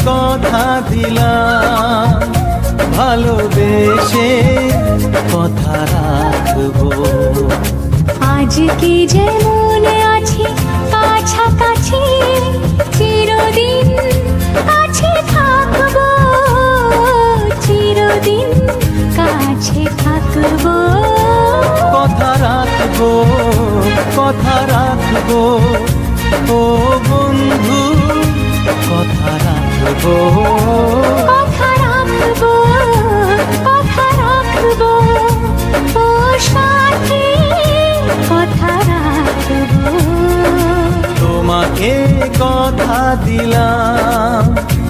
কথা দিলাম, ভালোবেসে কথা রাখবো। আজকে যেমন আছি কাছাকাছি, চিরদিন কাছে থাকবো, চিরদিন কাছে থাকবো। কথা রাখবো, কথা রাখবো, ও বন্ধু কথা রাখবো। কথা রাখবো, কথা রাখবো, ও সাথী কথা রাখবো। তোমাকে কথা দিলাম,